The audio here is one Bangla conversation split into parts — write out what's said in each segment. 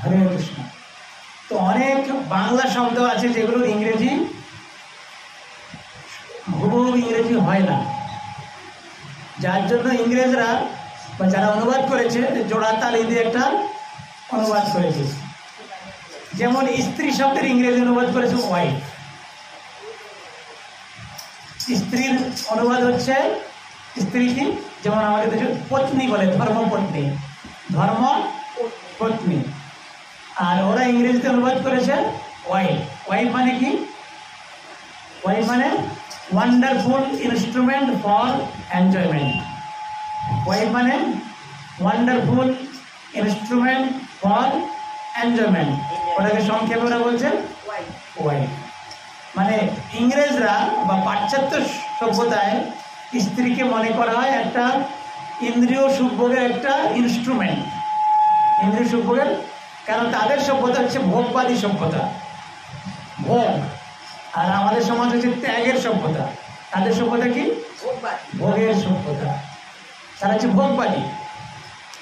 হরে কৃষ্ণ। তো অনেক বাংলা শব্দ আছে যেগুলো ইংরেজি হুবহু ইংরেজি হয় না, যার জন্য ইংরেজরা বা যারা অনুবাদ করেছে জোড়াতালি দিয়ে একটা অনুবাদ করেছে। যেমন স্ত্রী শব্দের ইংরেজি অনুবাদ করেছে ওয়াইফ, স্ত্রীর অনুবাদ হচ্ছে স্ত্রী কি, যেমন আমাদের দেশে পত্নী বলে, ধর্মপত্নী, ধর্ম পত্নী। আর ওরা ইংরেজিতে অনুবাদ করেছে ওয়াইফ। ওয়াইফ মানে কি? ওয়াইফ মানে wonderful instrument for enjoyment. Wife মানে ওয়ান্ডারফুল ইনস্ট্রুমেন্ট ফর এনজয়মেন্ট, ওটাকে সংক্ষেপে ওরা বলছে ওয়াইফ। মানে ইংরেজরা বা পাশ্চাত্য সভ্যতায় স্ত্রীকে মনে করা হয় একটা ইন্দ্রিয় সুখভোগের একটা ইনস্ট্রুমেন্ট, ইন্দ্রিয় সুখভোগের। কারণ তাদের সভ্যতা হচ্ছে ভোগবাদী সভ্যতা, ভোগ। আর আমাদের সমাজ হচ্ছে ত্যাগের সভ্যতা। তাদের সভ্যতা কি? ভোগের সভ্যতা। তারা হচ্ছে ভোগবাদী,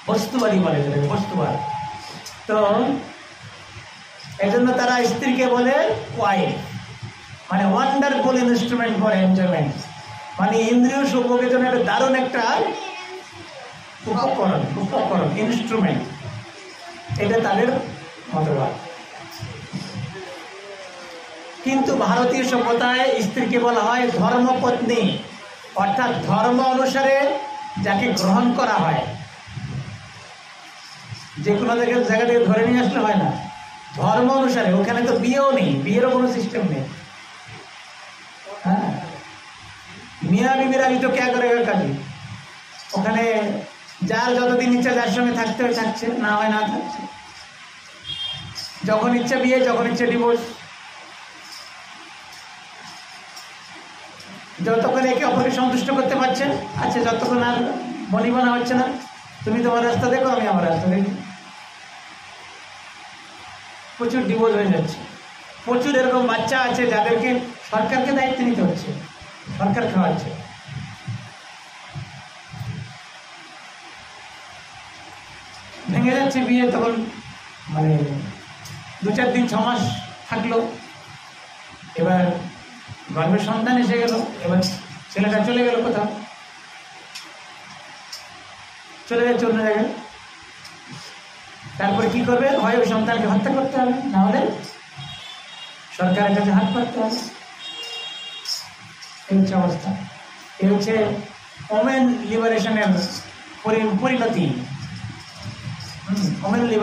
বস্তুবাদী বলে, বস্তুবাদ। তো এই জন্য তারা স্ত্রীকে বলে ওয়াইফ, মানে ওয়ান্ডারফুল ইনস্ট্রুমেন্ট ফর এনজয়মেন্ট, মানে ইন্দ্রিয় সুখভোগের জন্য একটা দারুণ একটা উপকরণ, ইনস্ট্রুমেন্ট। এটা তাদের মতবাদ। কিন্তু ভারতীয় সভ্যতায় স্ত্রীকে বলা হয় ধর্মপত্নী, অর্থাৎ ধর্ম অনুসারে যাকে গ্রহণ করা হয়। যে কোনো জায়গা থেকে ধরে নিয়ে আসলে হয় না, ধর্ম অনুসারে। ওখানে তো বিয়েও নেই, বিয়েরও কোনো সিস্টেম নেই। হ্যাঁ, মিয়া বিবির আগে তো কে করে কাজে, ওখানে যার যতদিন ইচ্ছা যার সঙ্গে থাকতে হয় থাকছে, না হয় না থাকছে। যখন ইচ্ছা বিয়ে, যখন ইচ্ছা ডিভোর্স। যতক্ষণ একে অপরকে সন্তুষ্ট করতে পারছে আচ্ছা, যতক্ষণ আর বনিবনা হচ্ছে না, তুমি তোমার রাস্তা দেখো, আমি আমার রাস্তা দেখি। প্রচুর ডিভোর্স হয়ে যাচ্ছে। প্রচুর এরকম বাচ্চা আছে যাদেরকে সরকারকে দায়িত্ব নিতে হচ্ছে, সরকার খাওয়াচ্ছে। ভেঙে যাচ্ছে বিয়ে, তখন মানে 2-4 দিন 6 মাস থাকলো, এবার গর্ভের সন্তান এসে গেল, এবার ছেলেটা চলে গেল কোথাও, চলে যাচ্ছে অন্য জায়গায়। তারপরে কি করবে? হয় ওই সন্তানকে হত্যা করতে হবে, না হলে সরকারের কাছে হাত পাততে হবে। এই হচ্ছে অবস্থা। এই হচ্ছে ওমেন লিবারেশনের পরিণতি। Women liberation.